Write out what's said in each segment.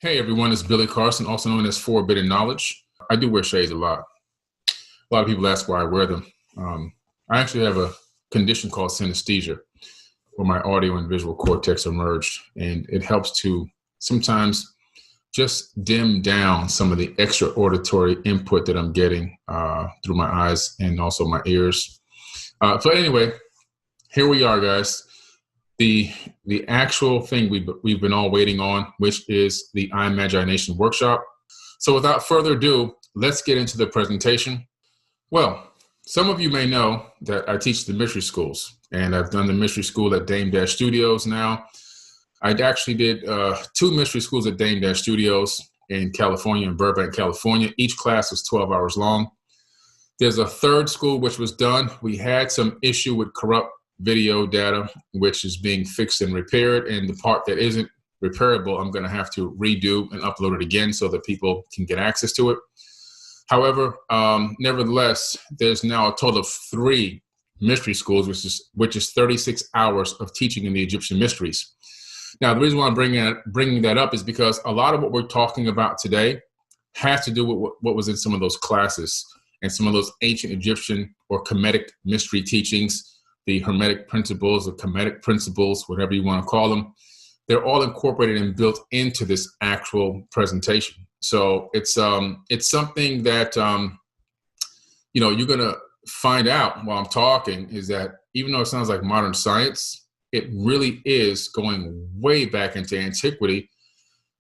Hey everyone, it's Billy Carson, also known as Forbidden Knowledge. I do wear shades a lot. A lot of people ask why I wear them. I actually have a condition called synesthesia, where my audio and visual cortex are merged, and it helps to sometimes just dim down some of the extra auditory input that I'm getting through my eyes and also my ears. So anyway, here we are, guys. The actual thing we've been all waiting on, which is the imagination workshop. So without further ado, let's get into the presentation. Well, some of you may know that I teach the mystery schools, and I've done the mystery school at Dame Dash Studios now. I actually did 2 mystery schools at Dame Dash Studios in California, in Burbank, California. Each class was 12 hours long. There's a third school which was done. We had some issue with corrupt video data, which is being fixed and repaired, and the part that isn't repairable, I'm going to have to redo and upload it again so that people can get access to it. However, nevertheless, there's now a total of 3 mystery schools, which is 36 hours of teaching in the Egyptian mysteries. Now, the reason why I'm bringing that up is because a lot of what we're talking about today has to do with what was in some of those classes and some of those ancient Egyptian or Kemetic mystery teachings. The Hermetic principles, or Kemetic principles, whatever you want to call them, they're all incorporated and built into this actual presentation. So it's something that you're gonna find out while I'm talking, is that even though it sounds like modern science, it really is going way back into antiquity,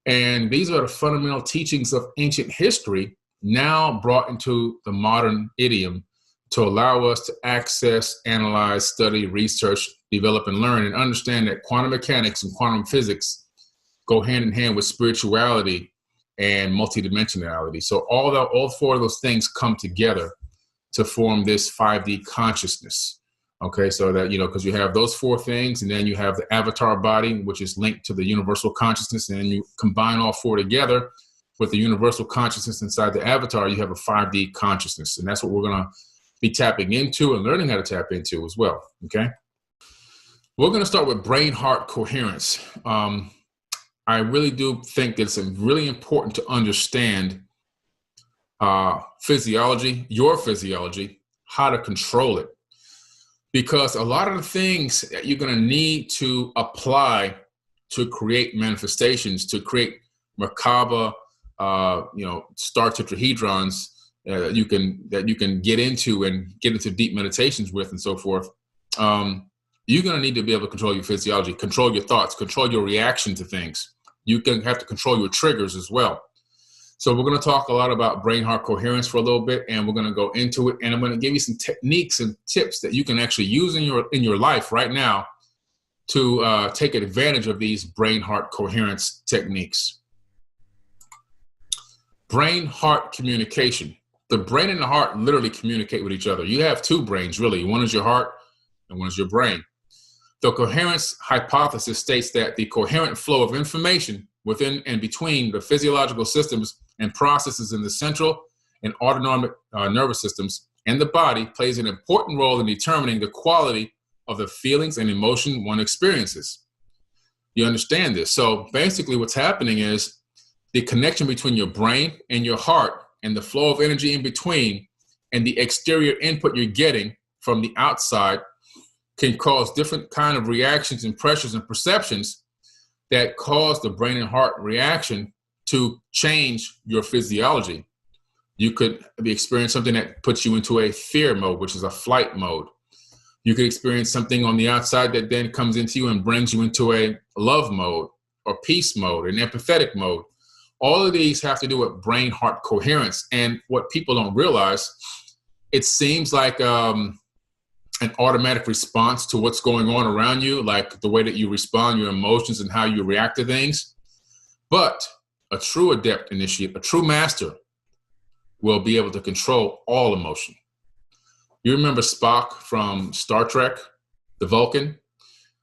and these are the fundamental teachings of ancient history now brought into the modern idiom to allow us to access, analyze, study, research, develop, and learn, and understand that quantum mechanics and quantum physics go hand in hand with spirituality and multidimensionality. So all 4 of those things come together to form this 5D consciousness. Okay, so that, because you have those 4 things, and then you have the avatar body, which is linked to the universal consciousness, and then you combine all 4 together with the universal consciousness inside the avatar, you have a 5D consciousness. And that's what we're going to be tapping into and learning how to tap into as well, okay? We're going to start with brain-heart coherence. I really do think that it's really important to understand physiology, your physiology, how to control it. Because a lot of the things that you're going to need to apply to create manifestations, to create Merkaba, star tetrahedrons, that you can get into deep meditations with and so forth, you're going to need to be able to control your physiology, control your thoughts, control your reaction to things. You can have to control your triggers as well. So we're going to talk a lot about brain-heart coherence for a little bit, and we're going to go into it, and I'm going to give you some techniques and tips that you can actually use in your life right now to take advantage of these brain-heart coherence techniques. Brain-heart communication. The brain and the heart literally communicate with each other. You have 2 brains, really. One is your heart and one is your brain. The coherence hypothesis states that the coherent flow of information within and between the physiological systems and processes in the central and autonomic nervous systems and the body plays an important role in determining the quality of the feelings and emotion one experiences. You understand this? So basically what's happening is the connection between your brain and your heart and the flow of energy in between and the exterior input you're getting from the outside can cause different kind of reactions and pressures and perceptions that cause the brain and heart reaction to change your physiology. You could be experiencing something that puts you into a fear mode, which is a flight mode. You could experience something on the outside that then comes into you and brings you into a love mode or peace mode, an empathetic mode. All of these have to do with brain-heart coherence. And what people don't realize, it seems like an automatic response to what's going on around you, like the way that you respond, your emotions, and how you react to things. But a true adept initiate, a true master, will be able to control all emotion. You remember Spock from Star Trek, the Vulcan?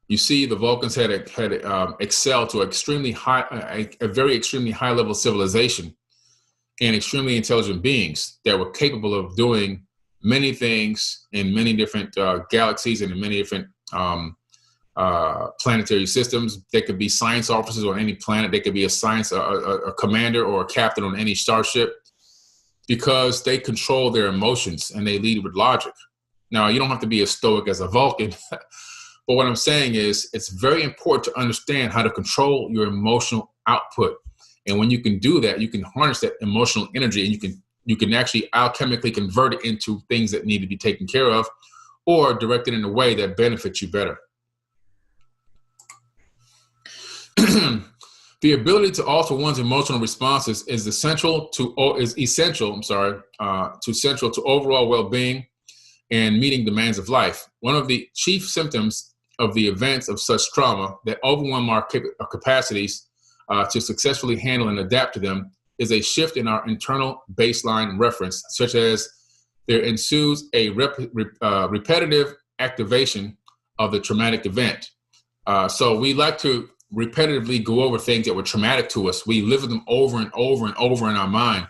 You see, the Vulcans had excelled to a very extremely high level civilization and extremely intelligent beings that were capable of doing many things in many different galaxies and in many different planetary systems. They could be science officers on any planet. They could be a commander or a captain on any starship, because they control their emotions and they lead with logic. Now, you don't have to be as stoic as a Vulcan, but what I'm saying is it's very important to understand how to control your emotional output. And when you can do that, you can harness that emotional energy, and you can actually alchemically convert it into things that need to be taken care of, or direct it in a way that benefits you better. The ability to alter one's emotional responses is essential to overall well-being and meeting demands of life. One of the chief symptoms of the events of such trauma that overwhelm our capacities to successfully handle and adapt to them is a shift in our internal baseline reference, such as there ensues a repetitive activation of the traumatic event. So we like to repetitively go over things that were traumatic to us. We live them over and over and over in our mind.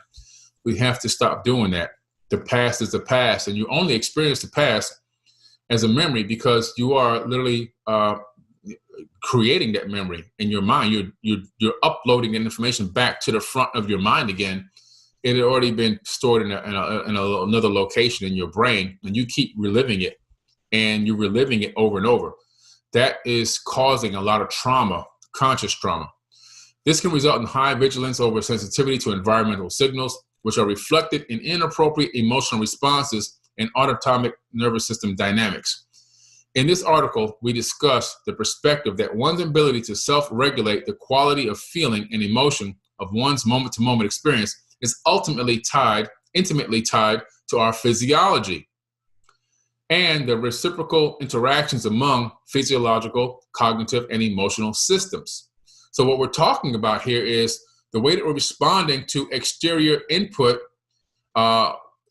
We have to stop doing that. The past is the past, and you only experience the past as a memory because you are literally creating that memory in your mind. You're uploading that information back to the front of your mind again. It had already been stored in another location in your brain, and you keep reliving it, and you're reliving it over and over. That is causing a lot of trauma, conscious trauma. This can result in high vigilance over sensitivity to environmental signals, which are reflected in inappropriate emotional responses and autonomic nervous system dynamics. In this article, we discuss the perspective that one's ability to self-regulate the quality of feeling and emotion of one's moment-to-moment experience is intimately tied to our physiology and the reciprocal interactions among physiological, cognitive, and emotional systems. So what we're talking about here is the way that we're responding to exterior input,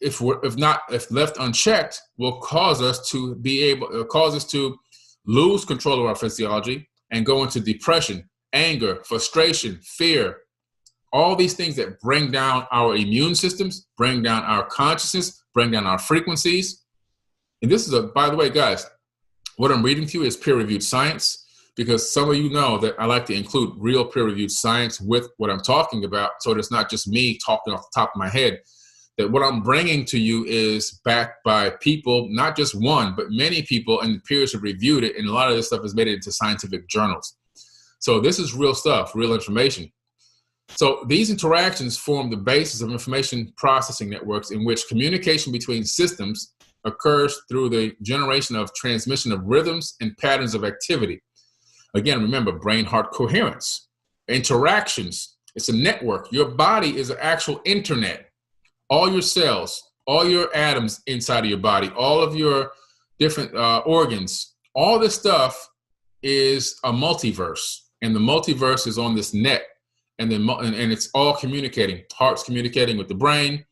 if left unchecked, will cause us to lose control of our physiology and go into depression, anger, frustration, fear, all these things that bring down our immune systems, bring down our consciousness, bring down our frequencies. And this is by the way, guys, what I'm reading to you is peer-reviewed science, because some of you know that I like to include real peer-reviewed science with what I'm talking about, so it's not just me talking off the top of my head. That what I'm bringing to you is backed by people, not just one, but many people, and peers have reviewed it, and a lot of this stuff is made it into scientific journals. So this is real stuff, real information. So these interactions form the basis of information processing networks in which communication between systems occurs through the generation of transmission of rhythms and patterns of activity. Again, remember, brain-heart coherence. Interactions, it's a network. Your body is an actual internet. All your cells, all your atoms inside of your body, all of your different organs, all this stuff is a multiverse. And the multiverse is on this net. And it's all communicating. Heart's communicating with the brain.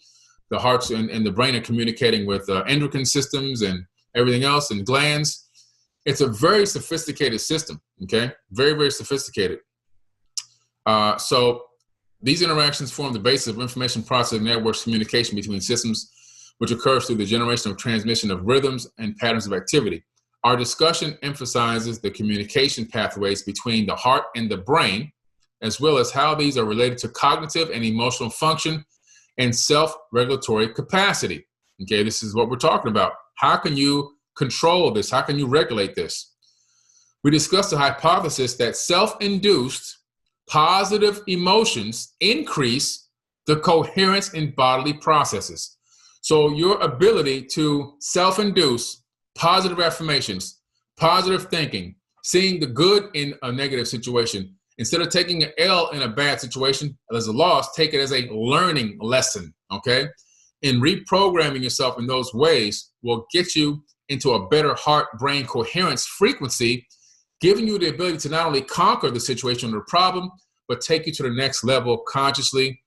The hearts and the brain are communicating with endocrine systems and everything else, and glands. It's a very sophisticated system, okay? Very, very sophisticated. So these interactions form the basis of information processing networks communication between systems, which occurs through the generation of transmission of rhythms and patterns of activity. Our discussion emphasizes the communication pathways between the heart and the brain, as well as how these are related to cognitive and emotional function and self-regulatory capacity. Okay, this is what we're talking about. How can you control this? How can you regulate this? We discussed the hypothesis that self-induced positive emotions increase the coherence in bodily processes. So your ability to self-induce positive affirmations, positive thinking, seeing the good in a negative situation, instead of taking an L in a bad situation as a loss, take it as a learning lesson, okay? And reprogramming yourself in those ways will get you into a better heart-brain coherence frequency, giving you the ability to not only conquer the situation or the problem, but take you to the next level consciously,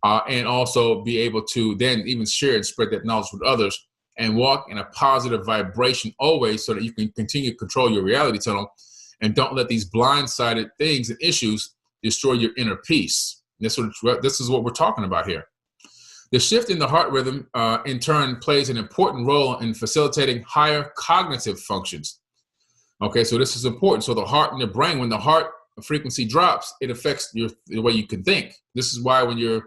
and also be able to then even share and spread that knowledge with others and walk in a positive vibration always, so that you can continue to control your reality tunnel and don't let these blindsided things and issues destroy your inner peace. This is what we're talking about here. The shift in the heart rhythm, in turn, plays an important role in facilitating higher cognitive functions. Okay, so this is important. So the heart and the brain, when the heart frequency drops, it affects the way you can think. This is why when you're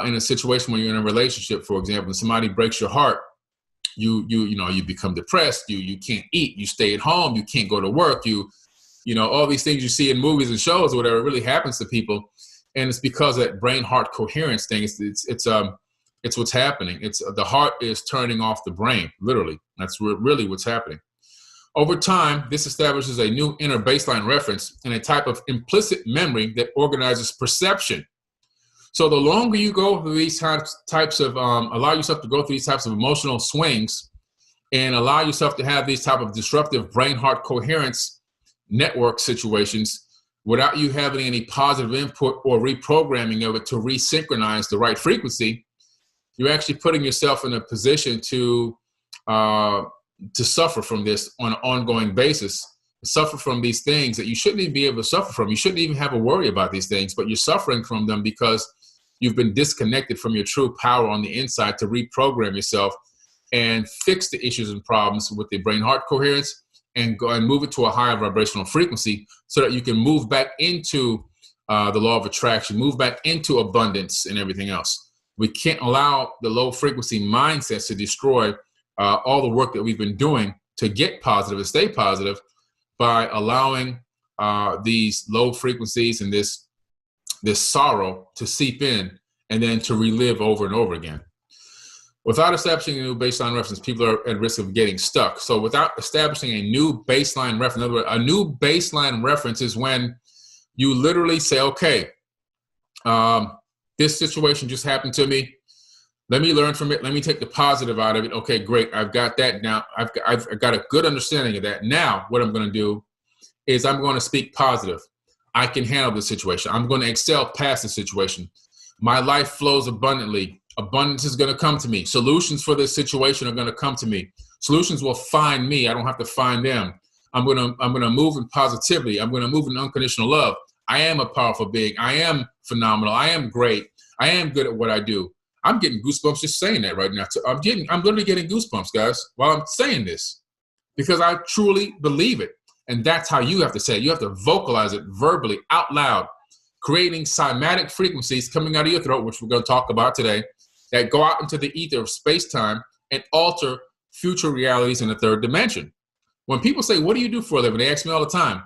in a situation where you're in a relationship, for example, and somebody breaks your heart, you become depressed. You can't eat. You stay at home. You can't go to work. All these things you see in movies and shows or whatever really happens to people, and it's because of that brain-heart coherence thing. It's what's happening. It's the heart is turning off the brain, literally. That's really what's happening. Over time, this establishes a new inner baseline reference and a type of implicit memory that organizes perception. So the longer you go through these types of, allow yourself to go through these types of emotional swings and allow yourself to have these type of disruptive brain-heart coherence network situations without you having any positive input or reprogramming of it to resynchronize the right frequency, you're actually putting yourself in a position to suffer from this on an ongoing basis, suffer from these things that you shouldn't even be able to suffer from. You shouldn't even have a worry about these things, but you're suffering from them because you've been disconnected from your true power on the inside to reprogram yourself and fix the issues and problems with the brain-heart coherence and go and move it to a higher vibrational frequency so that you can move back into the law of attraction, move back into abundance and everything else. We can't allow the low frequency mindsets to destroy all the work that we've been doing to get positive and stay positive by allowing these low frequencies and this sorrow to seep in and then to relive over and over again. Without establishing a new baseline reference, people are at risk of getting stuck. So without establishing a new baseline reference, in other words, a new baseline reference is when you literally say, okay, this situation just happened to me. Let me learn from it. Let me take the positive out of it. Okay, great. I've got that now. I've got a good understanding of that. Now what I'm going to do is I'm going to speak positive. I can handle this situation. I'm going to excel past the situation. My life flows abundantly. Abundance is going to come to me. Solutions for this situation are going to come to me. Solutions will find me. I don't have to find them. I'm going to move in positivity. I'm going to move in unconditional love. I am a powerful being. I am phenomenal. I am great. I am good at what I do. I'm getting goosebumps just saying that right now. I'm literally getting goosebumps, guys, while I'm saying this, because I truly believe it. And that's how you have to say it. You have to vocalize it verbally, out loud, creating cymatic frequencies coming out of your throat, which we're going to talk about today, that go out into the ether of space-time and alter future realities in the third dimension. When people say, what do you do for a living? They ask me all the time.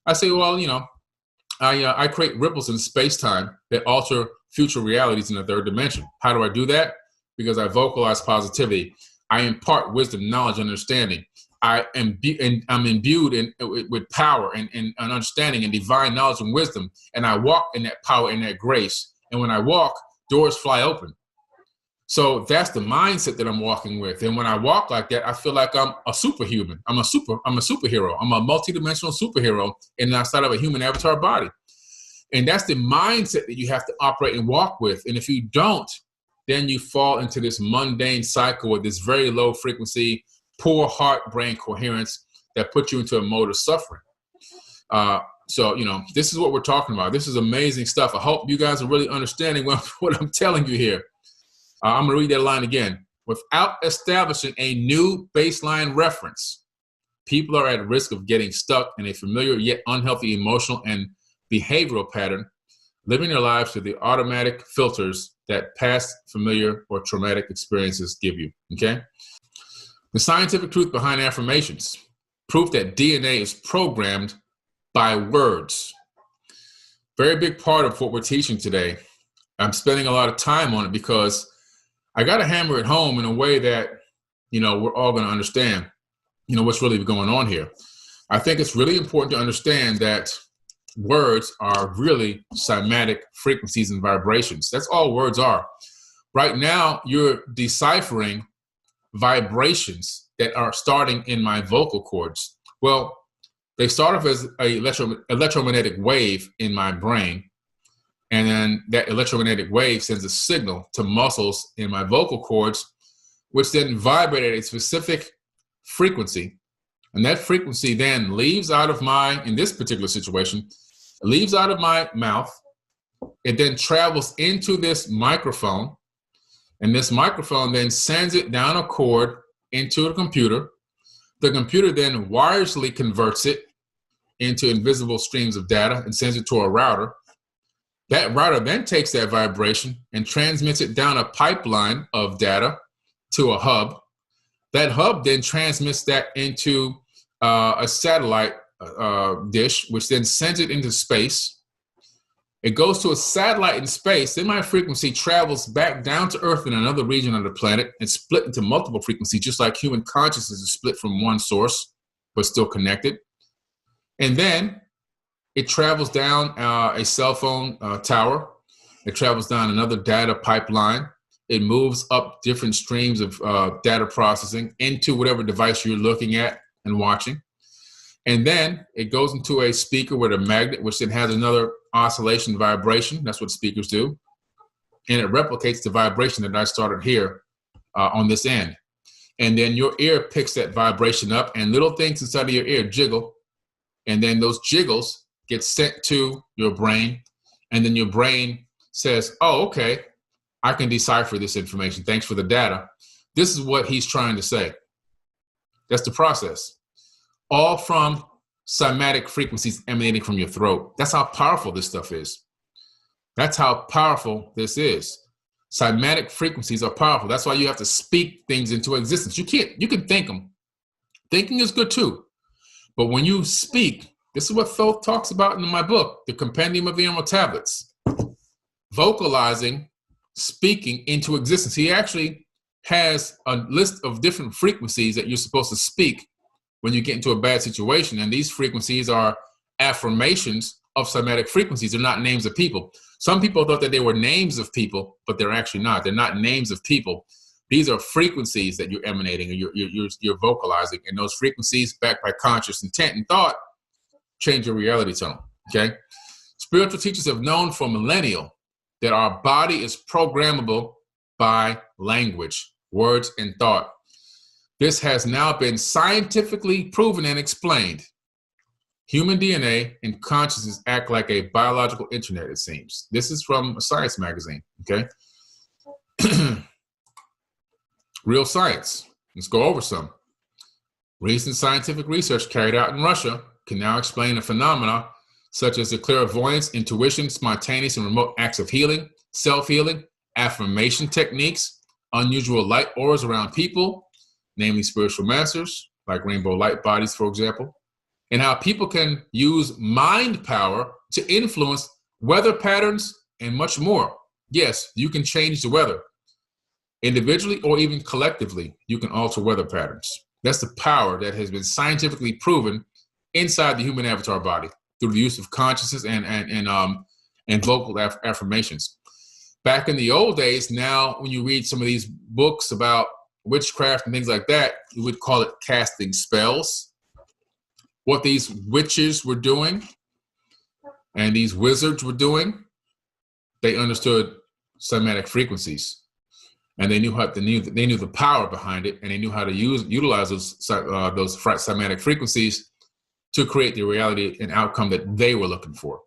I say, well, I create ripples in space-time that alter future realities in the third dimension. How do I do that? Because I vocalize positivity. I impart wisdom, knowledge, and understanding. I'm imbued with power and understanding and divine knowledge and wisdom. And I walk in that power and that grace. And when I walk, doors fly open. So that's the mindset that I'm walking with. And when I walk like that, I feel like I'm a superhuman. I'm a superhero. I'm a multidimensional superhero outside of a human avatar body. And that's the mindset that you have to operate and walk with. And if you don't, then you fall into this mundane cycle with this very low frequency, poor heart-brain coherence that puts you into a mode of suffering. So this is what we're talking about. This is amazing stuff. I hope you guys are really understanding what I'm telling you here. I'm going to read that line again. Without establishing a new baseline reference, people are at risk of getting stuck in a familiar yet unhealthy emotional and behavioral pattern, living their lives through the automatic filters that past familiar or traumatic experiences give you, okay? The scientific truth behind affirmations, proof that DNA is programmed by words. Very big part of what we're teaching today. I'm spending a lot of time on it because I got to hammer it home in a way that, we're all going to understand, what's really going on here. I think it's really important to understand that words are really cymatic frequencies and vibrations. That's all words are. Right now, you're deciphering vibrations that are starting in my vocal cords. Well, they start off as an electromagnetic wave in my brain. And then that electromagnetic wave sends a signal to muscles in my vocal cords, which then vibrate at a specific frequency. And that frequency then leaves out of in this particular situation, leaves out of my mouth. It then travels into this microphone. And this microphone then sends it down a cord into the computer. The computer then wirelessly converts it into invisible streams of data and sends it to a router. That router then takes that vibration and transmits it down a pipeline of data to a hub. That hub then transmits that into a satellite dish, which then sends it into space. It goes to a satellite in space. Then my frequency travels back down to Earth in another region of the planet and split into multiple frequencies, just like human consciousness is split from one source, but still connected. And then it travels down a cell phone tower. It travels down another data pipeline. It moves up different streams of data processing into whatever device you're looking at and watching. And then it goes into a speaker with a magnet, which then has another oscillation vibration. That's what speakers do. And it replicates the vibration that I started here on this end. And then your ear picks that vibration up, and little things inside of your ear jiggle. And then those jiggles get sent to your brain. And then your brain says, oh, okay, I can decipher this information. Thanks for the data. This is what he's trying to say. That's the process. All from cymatic frequencies emanating from your throat. That's how powerful this stuff is. That's how powerful this is. Cymatic frequencies are powerful. That's why you have to speak things into existence. You can think them. Thinking is good too. But when you speak, this is what Thoth talks about in my book, The Compendium of the Emerald Tablets. Vocalizing, speaking into existence. He actually has a list of different frequencies that you're supposed to speak when you get into a bad situation. And these frequencies are affirmations of cymatic frequencies. They're not names of people. Some people thought that they were names of people, but they're actually not. They're not names of people. These are frequencies that you're emanating and you're vocalizing. And those frequencies, backed by conscious intent and thought, change your reality tone, okay? Spiritual teachers have known for millennia that our body is programmable by language, words, and thought. This has now been scientifically proven and explained. Human DNA and consciousness act like a biological internet, it seems. This is from a science magazine, okay? Real science. Let's go over some. Recent scientific research carried out in Russia can now explain a phenomena such as the clairvoyance, intuition, spontaneous and remote acts of healing, self-healing, affirmation techniques, unusual light auras around people, namely spiritual masters, like rainbow light bodies, for example, and how people can use mind power to influence weather patterns and much more. Yes, you can change the weather. Individually or even collectively, you can alter weather patterns. That's the power that has been scientifically proven inside the human avatar body through the use of consciousness and vocal affirmations. Back in the old days, now when you read some of these books about witchcraft and things like that, you would call it casting spells. What these witches were doing and these wizards were doing, they understood cymatic frequencies, and they knew the power behind it, and they knew how to utilize those cymatic frequencies to create the reality and outcome that they were looking for.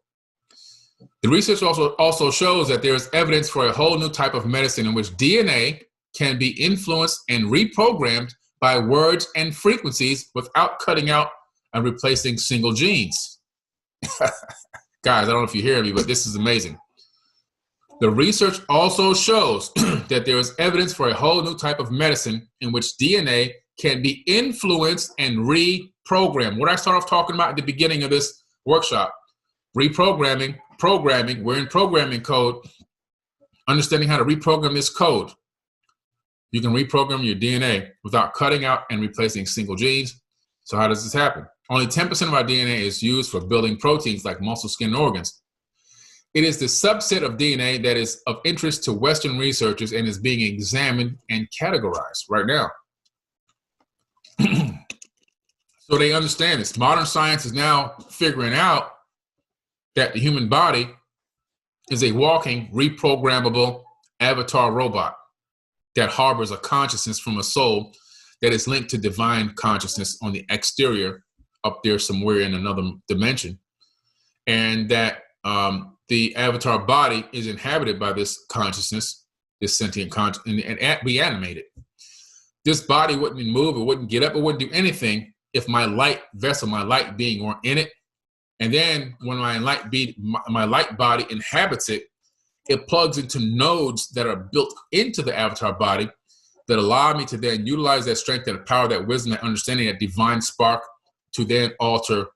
The research also shows that there is evidence for a whole new type of medicine in which DNA can be influenced and reprogrammed by words and frequencies without cutting out and replacing single genes. Guys, I don't know if you hear me, but this is amazing. The research also shows that there is evidence for a whole new type of medicine in which DNA can be influenced and reprogrammed. What I started off talking about at the beginning of this workshop, reprogramming, programming, we're in programming code, understanding how to reprogram this code. You can reprogram your DNA without cutting out and replacing single genes. So how does this happen? Only 10% of our DNA is used for building proteins like muscle, skin, and organs. It is the subset of DNA that is of interest to Western researchers and is being examined and categorized right now. So they understand this. Modern science is now figuring out that the human body is a walking, reprogrammable avatar robot that harbors a consciousness from a soul that is linked to divine consciousness on the exterior, up there somewhere in another dimension. And that the avatar body is inhabited by this consciousness, this sentient consciousness, and be animated. This body wouldn't move, it wouldn't get up, it wouldn't do anything if my light vessel, my light being weren't in it. And then when my light body inhabits it, it plugs into nodes that are built into the avatar body that allow me to then utilize that strength, that power, that wisdom, that understanding, that divine spark to then alter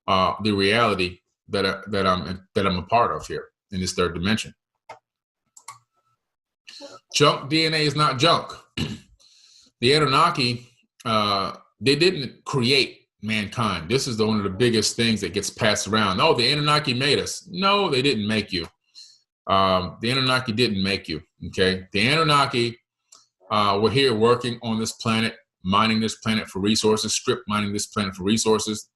the reality that I'm a part of here in this third dimension. Junk DNA is not junk. The Anunnaki, they didn't create mankind. This is one of the biggest things that gets passed around. Oh, the Anunnaki made us. No, they didn't make you. The Anunnaki didn't make you, okay? The Anunnaki were here working on this planet, mining this planet for resources, strip mining this planet for resources,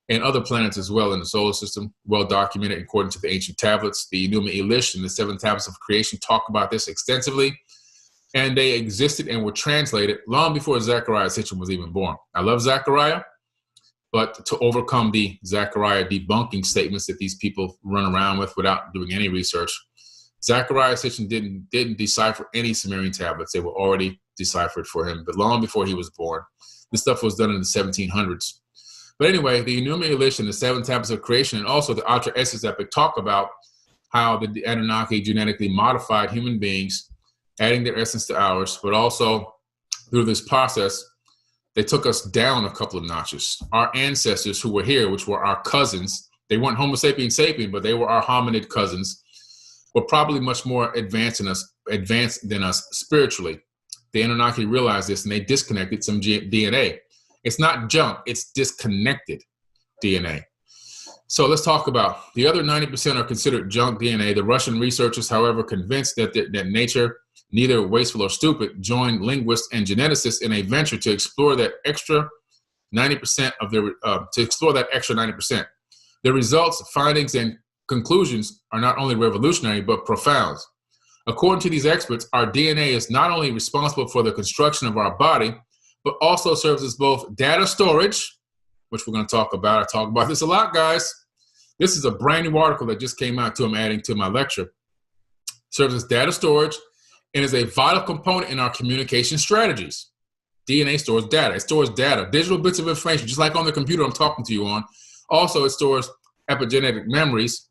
and other planets as well in the solar system, well documented according to the ancient tablets. The Enuma Elish and the 7 tablets of creation talk about this extensively, and they existed and were translated long before Zechariah's Sitchin was even born. I love Zechariah, but to overcome the Zechariah debunking statements that these people run around with without doing any research, Zechariah Sitchin didn't decipher any Sumerian tablets. They were already deciphered for him, but long before he was born. This stuff was done in the 1700s. But anyway, the Enuma Elish and the 7 tablets of creation, and also the Ultra Estes epic, talk about how the Anunnaki genetically modified human beings, adding their essence to ours, but also through this process, they took us down a couple of notches. Our ancestors who were here, which were our cousins, they weren't Homo sapiens sapien, but they were our hominid cousins, were probably much more advanced than us spiritually. The Anunnaki realized this and they disconnected some DNA. It's not junk, it's disconnected DNA. So let's talk about the other 90% are considered junk DNA. The Russian researchers, however, convinced that nature, neither wasteful or stupid, joined linguists and geneticists in a venture to explore that extra 90% of their extra 90%. The results, findings, and conclusions are not only revolutionary but profound. According to these experts, our DNA is not only responsible for the construction of our body, but also serves as both data storage, which we're going to talk about. I talk about this a lot, guys. This is a brand new article that just came out too. I'm adding to my lecture. Serves as data storage and is a vital component in our communication strategies. DNA stores data. It stores data, digital bits of information, just like on the computer I'm talking to you on. Also, it stores epigenetic memories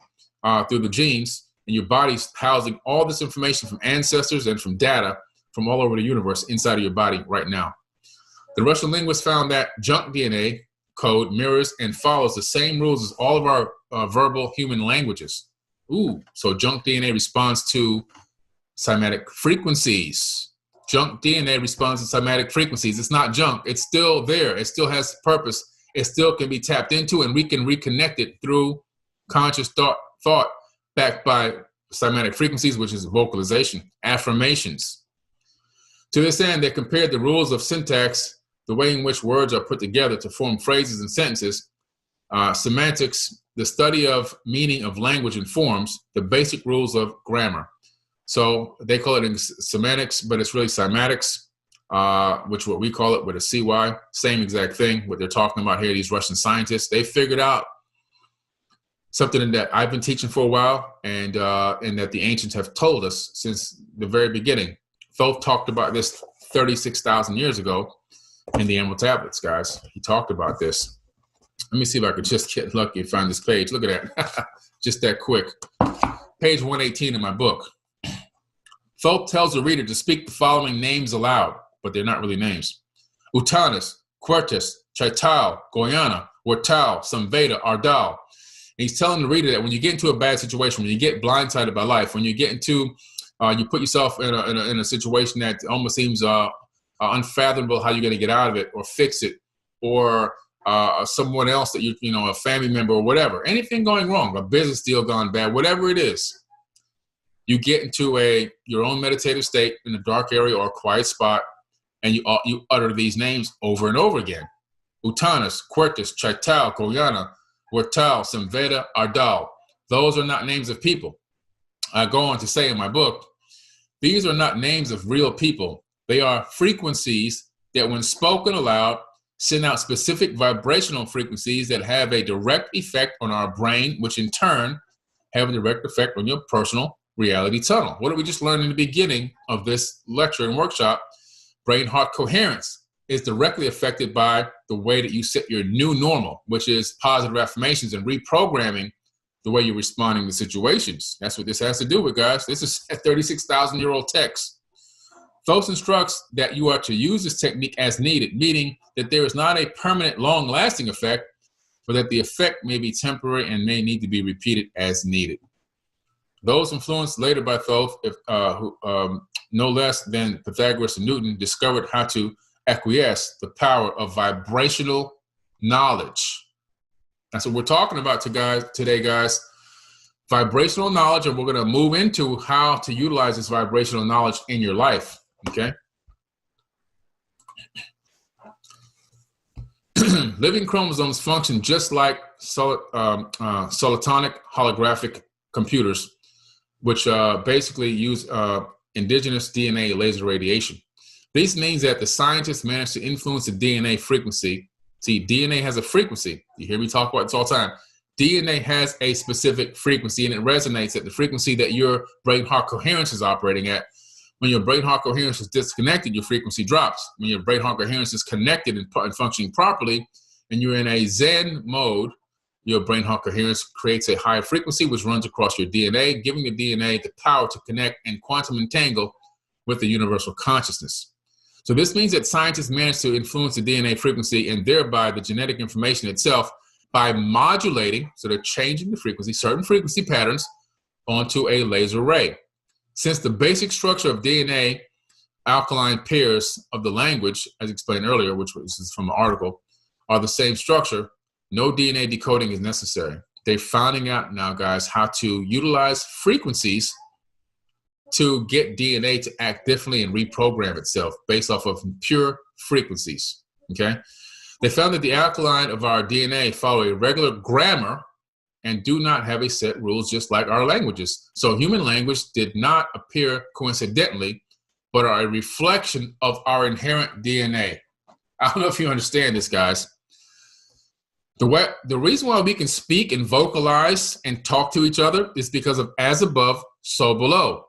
through the genes, and your body's housing all this information from ancestors and from data from all over the universe inside of your body right now. The Russian linguists found that junk DNA code mirrors and follows the same rules as all of our verbal human languages. Ooh, so junk DNA responds to cymatic frequencies. Junk DNA responds to cymatic frequencies. It's not junk. It's still there. It still has purpose. It still can be tapped into, and we can reconnect it through conscious thought backed by cymatic frequencies, which is vocalization, affirmations. To this end, they compared the rules of syntax, the way in which words are put together to form phrases and sentences, semantics, the study of meaning of language and forms, the basic rules of grammar. So they call it in semantics, but it's really cymatics, which what we call it with a CY, same exact thing, what they're talking about here, these Russian scientists. They figured out something that I've been teaching for a while and that the ancients have told us since the very beginning. Thoth talked about this 36,000 years ago in the Emerald Tablets, guys. He talked about this. Let me see if I could just get lucky and find this page. Look at that. Just that quick. Page 118 in my book. Thoth tells the reader to speak the following names aloud, but they're not really names. Utanus, Quertus, Chaital, Goyana, Wartal, Samveda, Ardal. And he's telling the reader that when you get into a bad situation, when you get blindsided by life, when you get into, you put yourself in a situation that almost seems unfathomable how you're going to get out of it or fix it, or someone else that a family member or whatever, anything going wrong, a business deal gone bad, whatever it is, you get into your own meditative state in a dark area or a quiet spot, and you utter these names over and over again. Utanus, Quertus, Chaital, Goyana, Wartal, Samveda, Ardal. Those are not names of people. I go on to say in my book, these are not names of real people. They are frequencies that when spoken aloud, send out specific vibrational frequencies that have a direct effect on our brain, which in turn have a direct effect on your personal reality tunnel. What did we just learn in the beginning of this lecture and workshop? brain-heart coherence is directly affected by the way that you set your new normal, which is positive affirmations and reprogramming the way you're responding to situations. That's what this has to do with, guys. This is a 36,000-year-old text. Thoth instructs that you are to use this technique as needed, meaning that there is not a permanent, long-lasting effect, but that the effect may be temporary and may need to be repeated as needed. Those influenced later by Thoth, no less than Pythagoras and Newton, discovered how to acquiesce the power of vibrational knowledge. That's what we're talking about today, guys. Vibrational knowledge, and we're going to move into how to utilize this vibrational knowledge in your life, okay? Living chromosomes function just like solitonic holographic computers, which basically use indigenous DNA laser radiation. This means that the scientists managed to influence the DNA frequency. See, DNA has a frequency. You hear me talk about this all the time. DNA has a specific frequency, and it resonates at the frequency that your brain-heart coherence is operating at. When your brain-heart coherence is disconnected, your frequency drops. When your brain-heart coherence is connected and functioning properly, and you're in a Zen mode, your brain-heart coherence creates a higher frequency, which runs across your DNA, giving the DNA the power to connect and quantum entangle with the universal consciousness. So this means that scientists managed to influence the DNA frequency and thereby the genetic information itself by modulating, so they're changing the frequency, certain frequency patterns onto a laser ray. Since the basic structure of DNA alkaline pairs of the language, as explained earlier, which was from an article, are the same structure, no DNA decoding is necessary. They're finding out now, guys, how to utilize frequencies to get DNA to act differently and reprogram itself based off of pure frequencies, okay? They found that the alkaline of our DNA follow a regular grammar and do not have a set rules just like our languages. So human language did not appear coincidentally, but are a reflection of our inherent DNA. I don't know if you understand this, guys. The reason why we can speak and vocalize and talk to each other is because of as above, so below.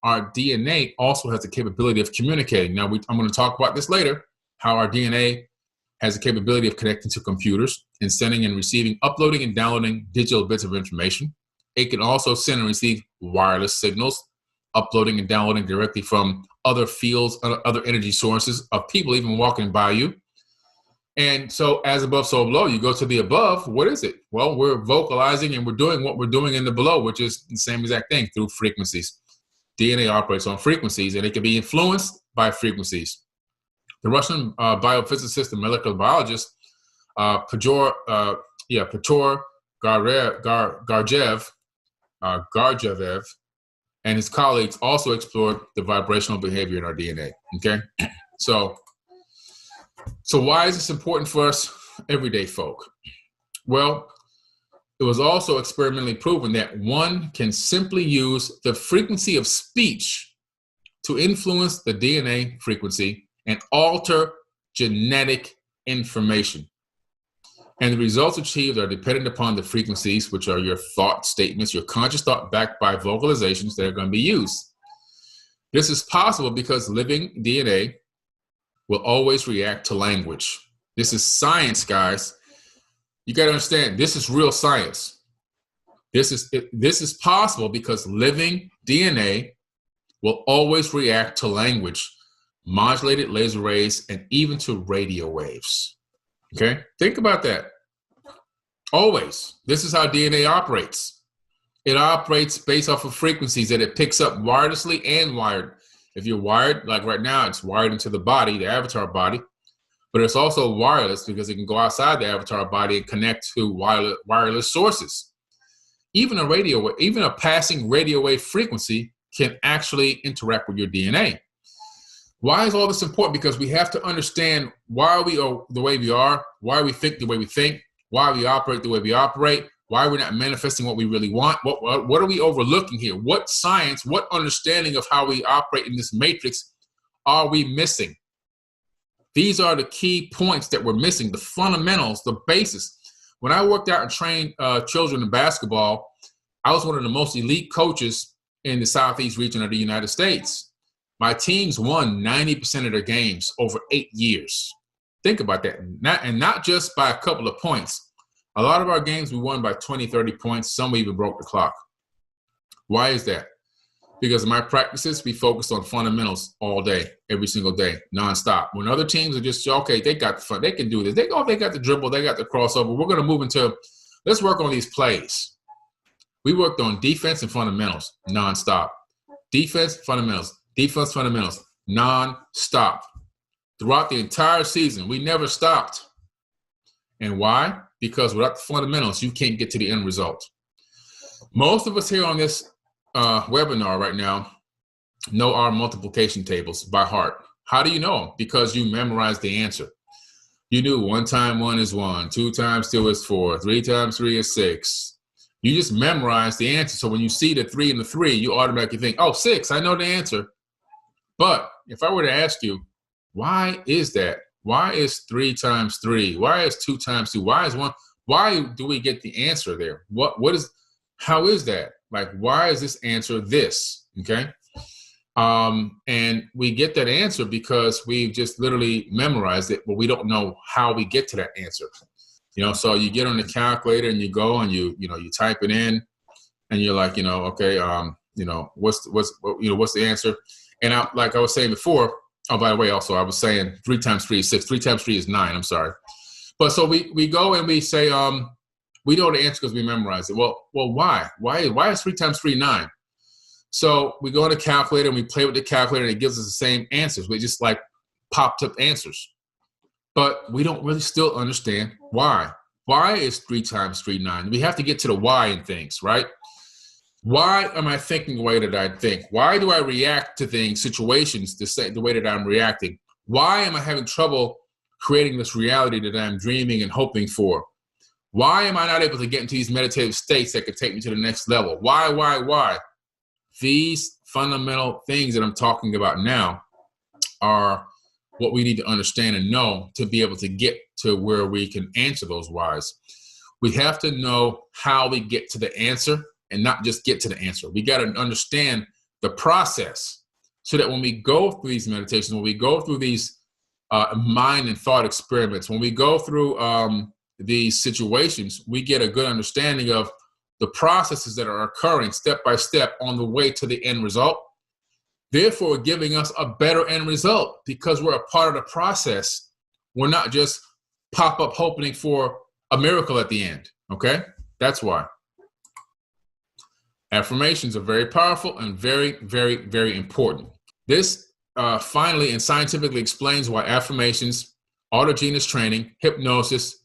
Our DNA also has the capability of communicating. Now, I'm going to talk about this later, how our DNA has the capability of connecting to computers and sending and receiving, uploading and downloading digital bits of information. It can also send and receive wireless signals, uploading and downloading directly from other fields, other energy sources of people even walking by you. And so as above, so below, you go to the above, what is it? Well, we're vocalizing and we're doing what we're doing in the below, which is the same exact thing through frequencies. DNA operates on frequencies, and it can be influenced by frequencies. The Russian biophysicist and molecular biologist, Pyotr Garjavev, and his colleagues also explored the vibrational behavior in our DNA, okay? So why is this important for us everyday folk? Well, it was also experimentally proven that one can simply use the frequency of speech to influence the DNA frequency and alter genetic information. And the results achieved are dependent upon the frequencies, which are your thought statements, your conscious thought backed by vocalizations that are going to be used. This is possible because living DNA will always react to language. This is science, guys. You got to understand, this is real science. This is possible because living DNA will always react to language, modulated laser rays, and even to radio waves. Okay? Think about that. Always. This is how DNA operates. It operates based off of frequencies that it picks up wirelessly and wired. If you're wired, like right now, it's wired into the body, the avatar body. But it's also wireless because it can go outside the avatar body and connect to wireless sources. Even a passing radio wave frequency can actually interact with your DNA. Why is all this important? Because we have to understand why we are the way we are, why we think the way we think, why we operate the way we operate, why we're not manifesting what we really want. What are we overlooking here? What science, what understanding of how we operate in this matrix are we missing? These are the key points that we're missing, the fundamentals, the basis. When I worked out and trained children in basketball, I was one of the most elite coaches in the Southeast region of the United States. My teams won 90% of their games over 8 years. Think about that. Not just by a couple of points. A lot of our games we won by 20, 30 points. Some we even broke the clock. Why is that? Because in my practices, we focused on fundamentals all day, every single day, nonstop. When other teams are just, okay, they got the fun, they can do this. They got the dribble, they got the crossover. We're going to move into, let's work on these plays. We worked on defense and fundamentals nonstop. Defense, fundamentals, nonstop. Throughout the entire season, we never stopped. And why? Because without the fundamentals, you can't get to the end result. Most of us here on this webinar right now know our multiplication tables by heart. How do you know them? Because you memorized the answer. You knew 1 times 1 is 1, 2 times 2 is 4, 3 times 3 is 6. You just memorized the answer. So when you see the 3 and the 3, you automatically think, oh, 6, I know the answer. But if I were to ask you, why is that? Why is 3 times 3? Why is 2 times 2? Why is 1? Why do we get the answer there? How is that? Like, why is this answer this? Okay. And we get that answer because we've just literally memorized it, but we don't know how we get to that answer. So you get on the calculator and you go and you type it in and you're like, okay, what's the answer? And like I was saying before, oh, by the way, also I was saying 3 times 3 is 6, 3 times 3 is 9. I'm sorry. But so we go and we say, we know the answer because we memorized it. Well, why? Why is 3 times 3 9? So we go on the calculator and we play with the calculator and it gives us the same answers. We just like popped up answers. But we don't really still understand why. Why is 3 times 3 9? We have to get to the why in things, right? Why am I thinking the way that I think? Why do I react to things, situations, the way that I'm reacting? Why am I having trouble creating this reality that I'm dreaming and hoping for? Why am I not able to get into these meditative states that could take me to the next level? Why? These fundamental things that I'm talking about now are what we need to understand and know to be able to get to where we can answer those whys. We have to know how we get to the answer and not just get to the answer. We got to understand the process so that when we go through these meditations, when we go through these mind and thought experiments, when we go through these situations, we get a good understanding of the processes that are occurring step by step on the way to the end result. Therefore, giving us a better end result because we're a part of the process. We're not just pop up hoping for a miracle at the end. Okay? That's why. Affirmations are very powerful and very, very, very important. This finally and scientifically explains why affirmations, autogenous training, hypnosis,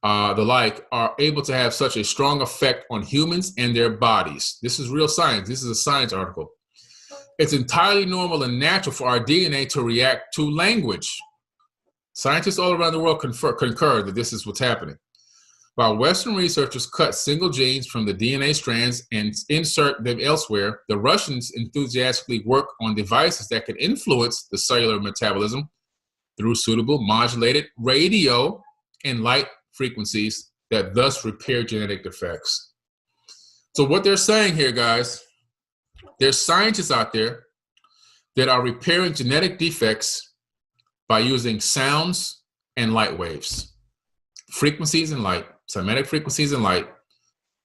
the like, are able to have such a strong effect on humans and their bodies. This is real science. This is a science article. It's entirely normal and natural for our DNA to react to language. Scientists all around the world concur that this is what's happening. While Western researchers cut single genes from the DNA strands and insert them elsewhere, the Russians enthusiastically work on devices that can influence the cellular metabolism through suitable modulated radio and light frequencies that thus repair genetic defects. So what they're saying here, guys, there's scientists out there that are repairing genetic defects by using sounds and light waves, frequencies and light, cymatic frequencies and light,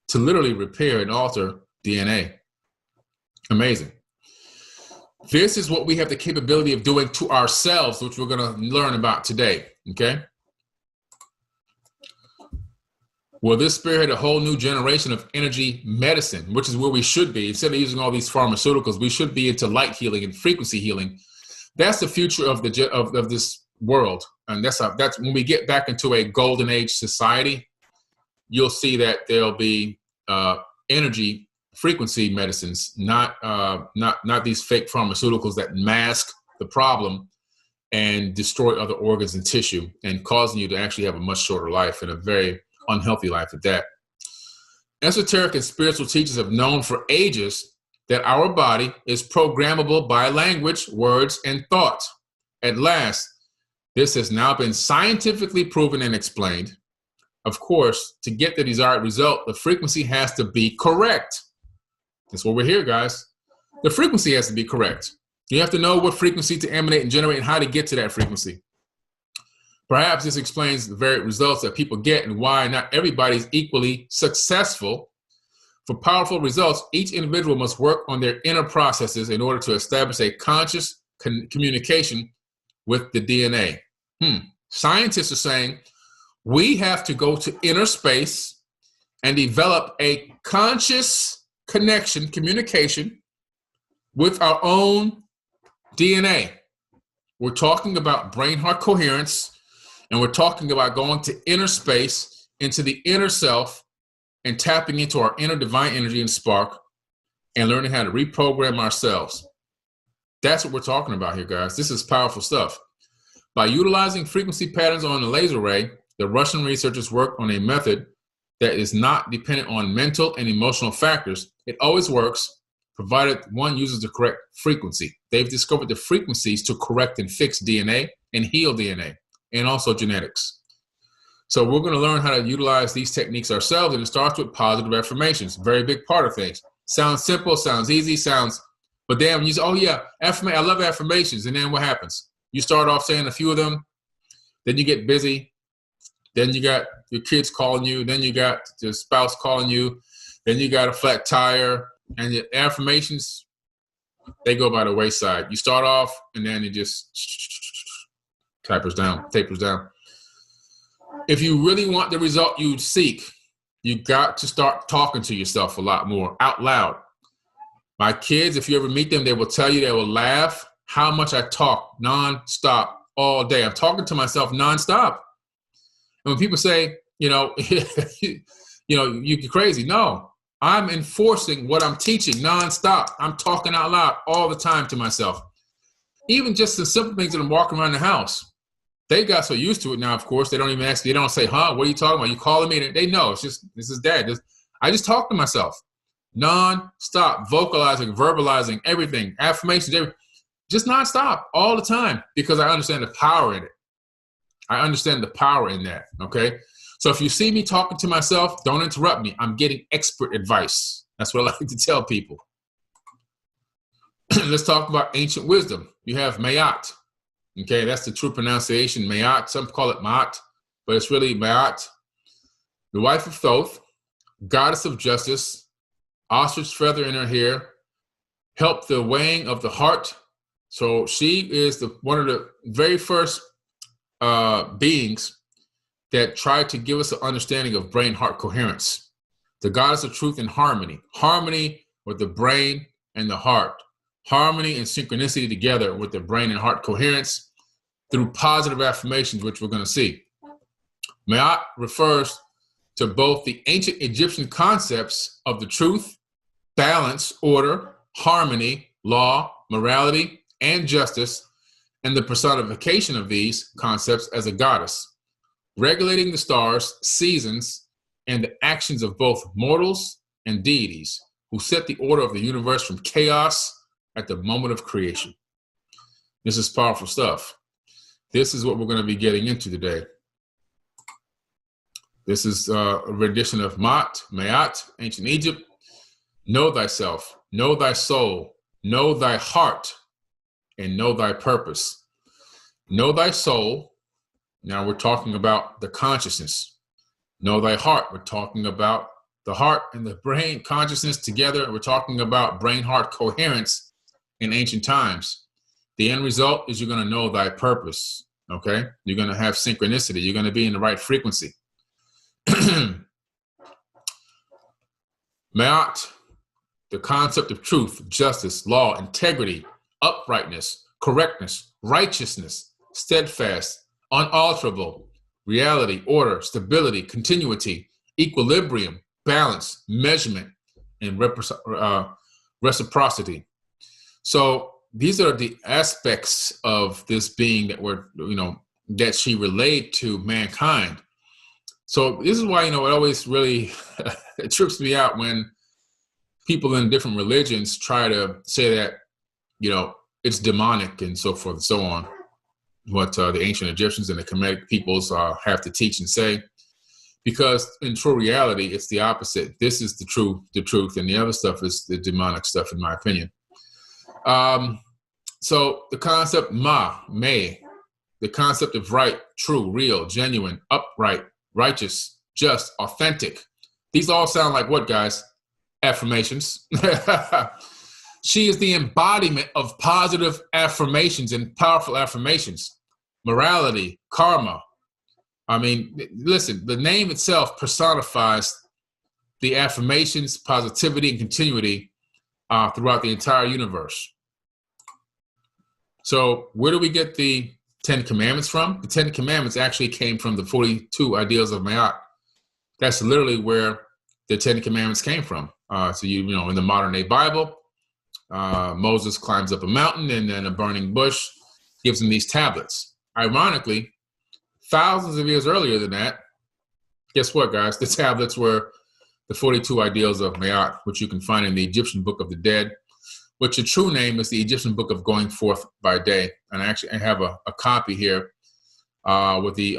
to literally repair and alter DNA. Amazing. This is what we have the capability of doing to ourselves, which we're going to learn about today, okay? Will this spearhead a whole new generation of energy medicine, which is where we should be. Instead of using all these pharmaceuticals, we should be into light healing and frequency healing. That's the future of this world. And that's when we get back into a golden age society, you'll see that there'll be energy frequency medicines, not these fake pharmaceuticals that mask the problem and destroy other organs and tissue and causing you to actually have a much shorter life and a very unhealthy life at that. Esoteric and spiritual teachers have known for ages that our body is programmable by language, words, and thought. At last, this has now been scientifically proven and explained. Of course, to get the desired result, the frequency has to be correct. That's what we're here, guys. The frequency has to be correct. You have to know what frequency to emanate and generate and how to get to that frequency. Perhaps this explains the varied results that people get and why not everybody is equally successful. For powerful results, each individual must work on their inner processes in order to establish a conscious communication with the DNA. Scientists are saying we have to go to inner space and develop a conscious connection, communication with our own DNA. We're talking about brain-heart coherence, and we're talking about going to inner space, into the inner self, and tapping into our inner divine energy and spark, and learning how to reprogram ourselves. That's what we're talking about here, guys. This is powerful stuff. By utilizing frequency patterns on the laser ray, the Russian researchers work on a method that is not dependent on mental and emotional factors. It always works, provided one uses the correct frequency. They've discovered the frequencies to correct and fix DNA and heal DNA, and also genetics. So we're going to learn how to utilize these techniques ourselves, and it starts with positive affirmations. Very big part of things. Sounds simple, sounds easy, but then when you say, oh yeah, I love affirmations, and then what happens? You start off saying a few of them, then you get busy, then you got your kids calling you, then you got your spouse calling you, then you got a flat tire, and your affirmations, they go by the wayside. You start off, and then it just tapers down. If you really want the result you seek, you got to start talking to yourself a lot more out loud. My kids, if you ever meet them, they will tell you, they will laugh how much I talk nonstop all day. I'm talking to myself nonstop. And when people say, you're crazy. No, I'm enforcing what I'm teaching nonstop. I'm talking out loud all the time to myself. Even just the simple things that I'm walking around the house. They got so used to it now, of course, they don't even ask, they don't say, what are you talking about? You calling me? They know, it's just, this is Dad. I just talk to myself non-stop, vocalizing, verbalizing, everything, affirmations, everything. Just non-stop all the time, because I understand the power in it. I understand the power in that, okay? So if you see me talking to myself, don't interrupt me. I'm getting expert advice. That's what I like to tell people. Let's talk about ancient wisdom. You have Mayat. Okay, that's the true pronunciation, Mayat. Some call it Maat, but it's really Mayat. The wife of Thoth, goddess of justice, ostrich feather in her hair, helped the weighing of the heart. So she is one of the very first beings that tried to give us an understanding of brain-heart coherence. The goddess of truth and harmony. Harmony with the brain and the heart. Harmony and synchronicity together with the brain and heart coherence through positive affirmations, which we're going to see. Ma'at refers to both the ancient Egyptian concepts of the truth, balance, order, harmony, law, morality, and justice, and the personification of these concepts as a goddess, regulating the stars, seasons, and the actions of both mortals and deities who set the order of the universe from chaos at the moment of creation. This is powerful stuff. This is what we're going to be getting into today. This is a rendition of Ma'at, ancient Egypt. Know thyself, know thy soul, know thy heart, and know thy purpose. Know thy soul. Now we're talking about the consciousness. Know thy heart. We're talking about the heart and the brain consciousness together. We're talking about brain-heart coherence in ancient times. The end result is you're going to know thy purpose, okay? You're going to have synchronicity. You're going to be in the right frequency. Ma'at, the concept of truth, justice, law, integrity, uprightness, correctness, righteousness, steadfast, unalterable, reality, order, stability, continuity, equilibrium, balance, measurement, and reciprocity. So these are the aspects of this being that that she relayed to mankind. So this is why, it always really it trips me out when people in different religions try to say that, it's demonic and so forth and so on. What the ancient Egyptians and the Kemetic peoples have to teach and say, because in true reality, it's the opposite. This is the truth, and the other stuff is the demonic stuff, in my opinion. So the concept may, the concept of right, true, real, genuine, upright, righteous, just, authentic. These all sound like what, guys? Affirmations. She is the embodiment of positive affirmations and powerful affirmations. Morality, karma. I mean, listen, the name itself personifies the affirmations, positivity, and continuity throughout the entire universe. So where do we get the 10 Commandments from? The 10 Commandments actually came from the 42 ideals of Ma'at. That's literally where the 10 Commandments came from. So you know, in the modern day Bible, Moses climbs up a mountain and then a burning bush gives him these tablets. Ironically, thousands of years earlier than that, guess what, guys? The tablets were the 42 ideals of Ma'at, which you can find in the Egyptian Book of the Dead, which the true name is the Egyptian Book of Going Forth by Day. And I have a copy here with the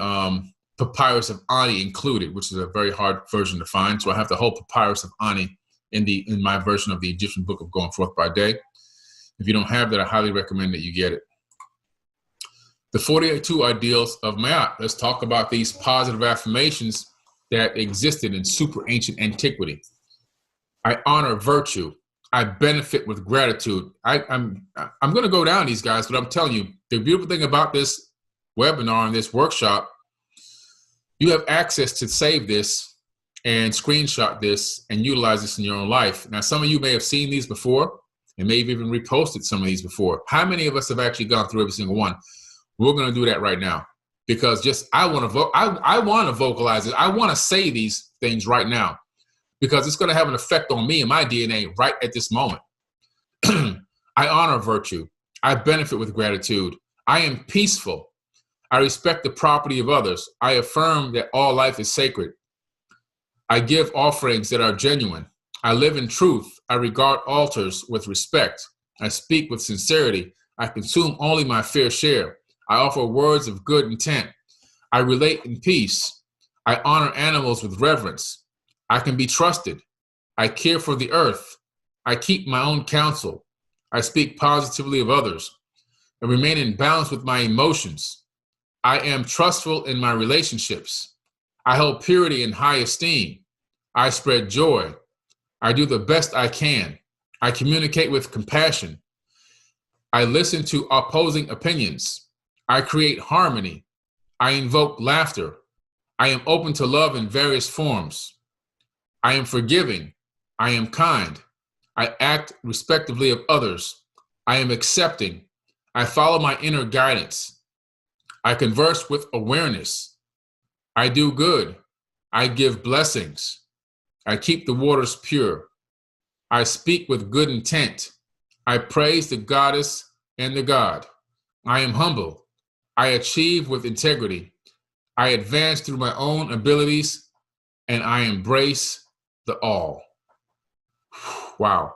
Papyrus of Ani included, which is a very hard version to find. So I have the whole Papyrus of Ani in my version of the Egyptian Book of Going Forth by Day. If you don't have that, I highly recommend that you get it. The 42 ideals of Ma'at. Let's talk about these positive affirmations that existed in super ancient antiquity. I honor virtue. I benefit with gratitude. I'm going to go down these guys, but I'm telling you, the beautiful thing about this webinar and this workshop, you have access to save this and screenshot this and utilize this in your own life. Now, some of you may have seen these before and may have even reposted some of these before. How many of us have actually gone through every single one? We're going to do that right now because I want to vocalize it. I want to say these things right now because it's going to have an effect on me and my DNA right at this moment. I honor virtue. I benefit with gratitude. I am peaceful. I respect the property of others. I affirm that all life is sacred. I give offerings that are genuine. I live in truth. I regard altars with respect. I speak with sincerity. I consume only my fair share. I offer words of good intent. I relate in peace. I honor animals with reverence. I can be trusted. I care for the earth. I keep my own counsel. I speak positively of others. I remain in balance with my emotions. I am trustful in my relationships. I hold purity in high esteem. I spread joy. I do the best I can. I communicate with compassion. I listen to opposing opinions. I create harmony. I invoke laughter. I am open to love in various forms. I am forgiving. I am kind. I act respectfully of others. I am accepting. I follow my inner guidance. I converse with awareness. I do good. I give blessings. I keep the waters pure. I speak with good intent. I praise the goddess and the god. I am humble. I achieve with integrity. I advance through my own abilities, and I embrace the all. Wow.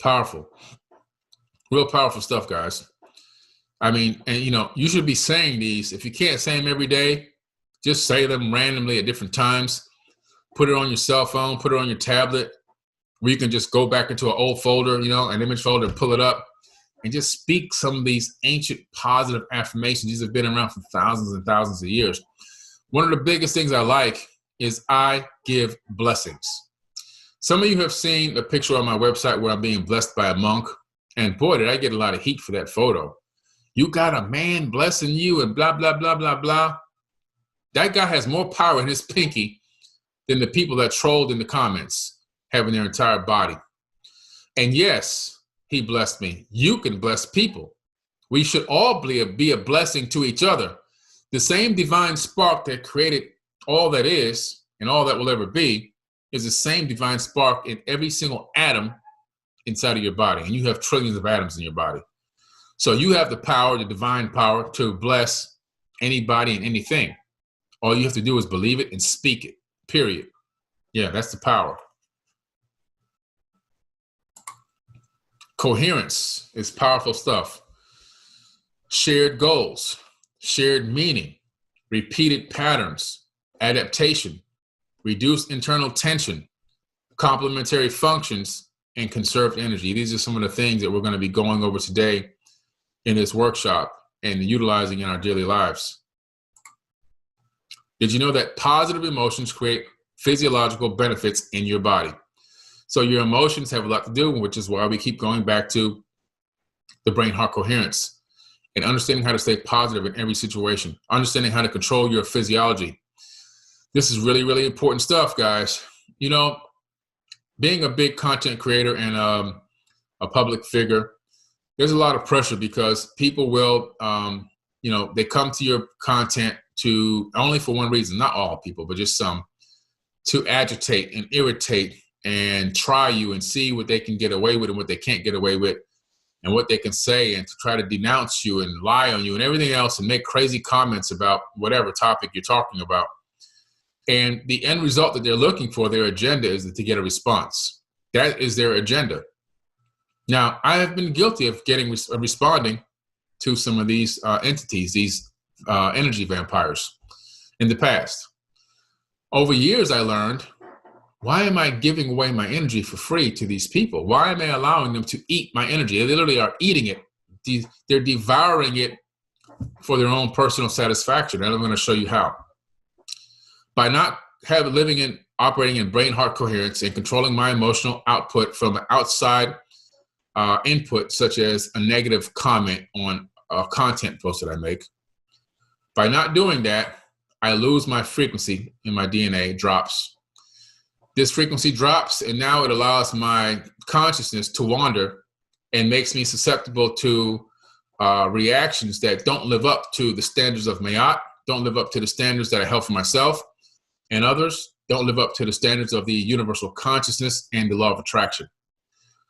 Powerful. Real powerful stuff, guys. I mean, and you know, you should be saying these. If you can't say them every day, just say them randomly at different times. Put it on your cell phone, put it on your tablet, where you can just go back into an old folder, you know, an image folder, and pull it up and just speak some of these ancient positive affirmations. These have been around for thousands and thousands of years. One of the biggest things I like is I give blessings. Some of you have seen a picture on my website where I'm being blessed by a monk. And boy, did I get a lot of heat for that photo. You got a man blessing you and blah, blah, blah, blah, blah. That guy has more power in his pinky than the people that trolled in the comments having their entire body. And yes, he blessed me. You can bless people. We should all be a blessing to each other. The same divine spark that created all that is and all that will ever be is the same divine spark in every single atom inside of your body. And you have trillions of atoms in your body. So you have the power, the divine power, to bless anybody and anything. All you have to do is believe it and speak it, period. Yeah, that's the power. Coherence is powerful stuff. Shared goals, shared meaning, repeated patterns, adaptation, reduced internal tension, complementary functions, and conserved energy. These are some of the things that we're going to be going over today in this workshop and utilizing in our daily lives. Did you know that positive emotions create physiological benefits in your body? So your emotions have a lot to do, which is why we keep going back to the brain-heart coherence and understanding how to stay positive in every situation, understanding how to control your physiology. This is really, really important stuff, guys. You know, being a big content creator and a public figure, there's a lot of pressure because people will, they come to your content to only for one reason, not all people, but just some, to agitate and irritate and try you and see what they can get away with and what they can't get away with and what they can say, and to try to denounce you and lie on you and everything else and make crazy comments about whatever topic you're talking about. And the end result that they're looking for, their agenda, is to get a response. That is their agenda. Now, I have been guilty of responding to some of these entities, these energy vampires in the past. Over years, I learned, why am I giving away my energy for free to these people? Why am I allowing them to eat my energy? They literally are eating it. They're devouring it for their own personal satisfaction. And I'm going to show you how. By not operating in brain-heart coherence and controlling my emotional output from outside input, such as a negative comment on a content post that I make. By not doing that, I lose my frequency in my DNA, drops. This frequency drops, and now it allows my consciousness to wander and makes me susceptible to reactions that don't live up to the standards of Mayat, don't live up to the standards that I held for myself and others, don't live up to the standards of the universal consciousness and the law of attraction.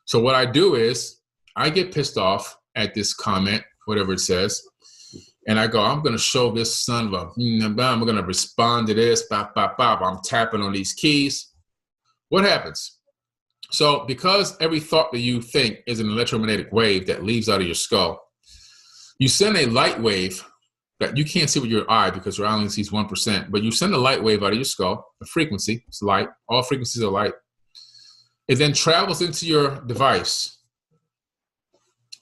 So what I do is I get pissed off at this comment, whatever it says, and I go, I'm going to show this son of a, I'm going to respond to this, bop, bop, bop. I'm tapping on these keys. What happens? So because every thought that you think is an electromagnetic wave that leaves out of your skull, you send a light wave that you can't see with your eye because your eye only sees 1%, but you send a light wave out of your skull, a frequency, it's light, all frequencies are light. It then travels into your device,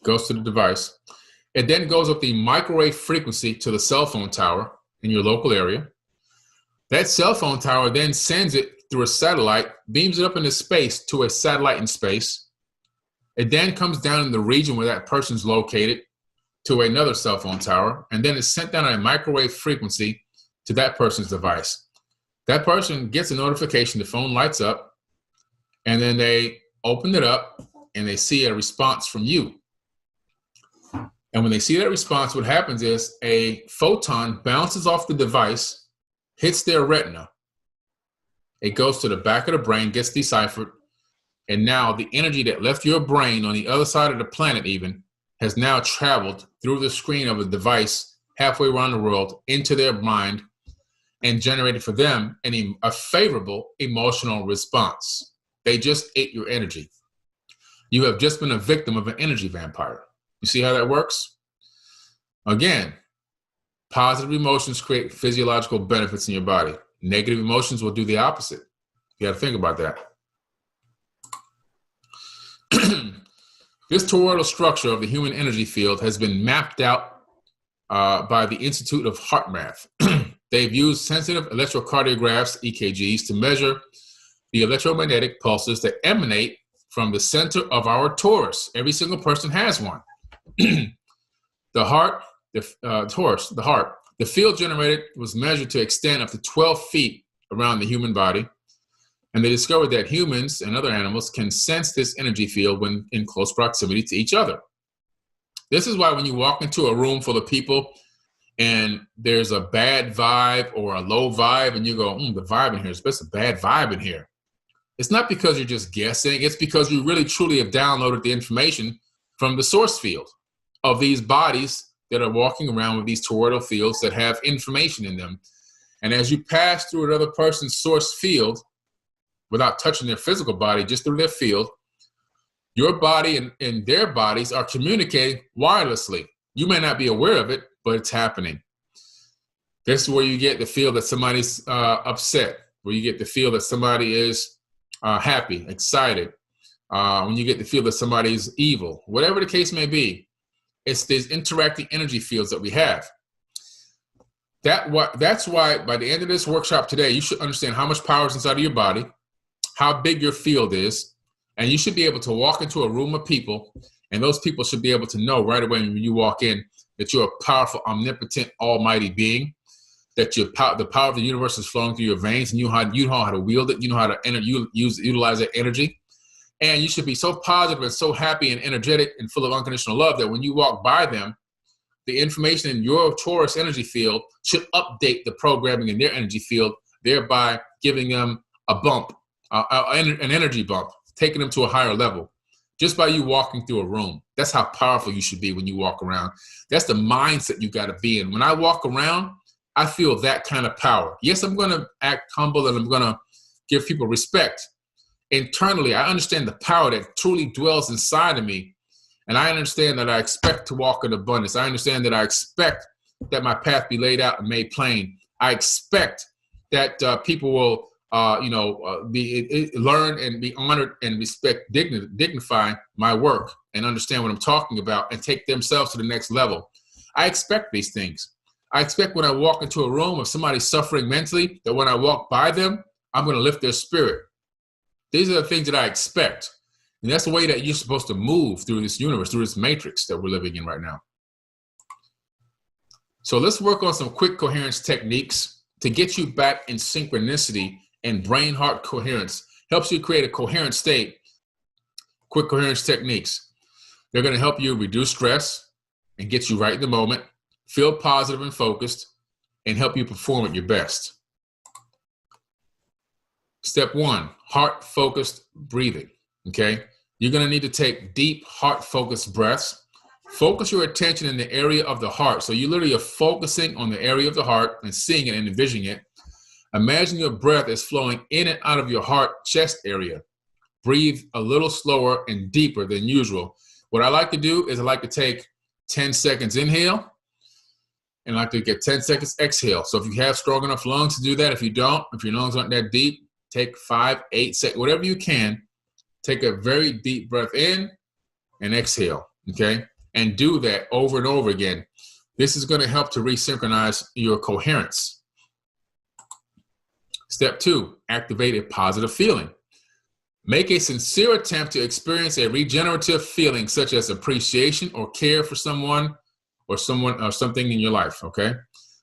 goes to the device. It then goes up the microwave frequency to the cell phone tower in your local area. That cell phone tower then sends it through a satellite, beams it up into space to a satellite in space. It then comes down in the region where that person's located to another cell phone tower, and then it's sent down at a microwave frequency to that person's device. That person gets a notification, the phone lights up, and then they open it up and they see a response from you. And when they see that response, what happens is a photon bounces off the device, hits their retina. It goes to the back of the brain, gets deciphered, and now the energy that left your brain on the other side of the planet even has now traveled through the screen of a device halfway around the world into their mind and generated for them a favorable emotional response. They just ate your energy. You have just been a victim of an energy vampire. You see how that works? Again, positive emotions create physiological benefits in your body. Negative emotions will do the opposite. You got to think about that. This toroidal structure of the human energy field has been mapped out by the Institute of HeartMath. They've used sensitive electrocardiographs, EKGs, to measure the electromagnetic pulses that emanate from the center of our torus. Every single person has one. The heart, the heart. The field generated was measured to extend up to 12 feet around the human body. And they discovered that humans and other animals can sense this energy field when in close proximity to each other. This is why when you walk into a room full of people and there's a bad vibe or a low vibe and you go, the vibe in here is just a bad vibe in here. It's not because you're just guessing. It's because you really truly have downloaded the information from the source field of these bodies that are walking around with these toroidal fields that have information in them. And as you pass through another person's source field, without touching their physical body, just through their field, your body and their bodies are communicating wirelessly. You may not be aware of it, but it's happening. This is where you get the feel that somebody's upset, where you get the feel that somebody is happy, excited, when you get the feel that somebody's evil, whatever the case may be. It's these interacting energy fields that we have. That's why by the end of this workshop today, you should understand how much power is inside of your body, how big your field is, and you should be able to walk into a room of people, and those people should be able to know right away when you walk in that you're a powerful, omnipotent, almighty being, that the power of the universe is flowing through your veins, and you know how to wield it, you know how to utilize that energy. And you should be so positive and so happy and energetic and full of unconditional love that when you walk by them, the information in your Taurus energy field should update the programming in their energy field, thereby giving them a bump, an energy bump, taking them to a higher level, just by you walking through a room. That's how powerful you should be when you walk around. That's the mindset you got to be in. When I walk around, I feel that kind of power. Yes, I'm going to act humble and I'm going to give people respect. Internally, I understand the power that truly dwells inside of me. And I understand that I expect to walk in abundance. I understand that I expect that my path be laid out and made plain. I expect that people will, learn and be honored and respect, dignify my work and understand what I'm talking about and take themselves to the next level. I expect these things. I expect when I walk into a room of somebody suffering mentally, that when I walk by them, I'm going to lift their spirit. These are the things that I expect. And that's the way that you're supposed to move through this universe, through this matrix that we're living in right now. So let's work on some quick coherence techniques to get you back in synchronicity and brain-heart coherence. Helps you create a coherent state. Quick coherence techniques. They're going to help you reduce stress and get you right in the moment, feel positive and focused, and help you perform at your best. Step 1, heart-focused breathing. Okay, you're going to need to take deep heart-focused breaths. Focus your attention in the area of the heart. So you literally are focusing on the area of the heart and seeing it and envisioning it. Imagine your breath is flowing in and out of your heart chest area. Breathe a little slower and deeper than usual. What I like to do is I like to take 10 seconds inhale and I like to get 10 seconds exhale. So if you have strong enough lungs to do that, if you don't, if your lungs aren't that deep, take 5, 8 seconds, whatever you can. Take a very deep breath in and exhale, okay? And do that over and over again. This is going to help to resynchronize your coherence. Step 2, activate a positive feeling. Make a sincere attempt to experience a regenerative feeling such as appreciation or care for someone or something in your life, okay?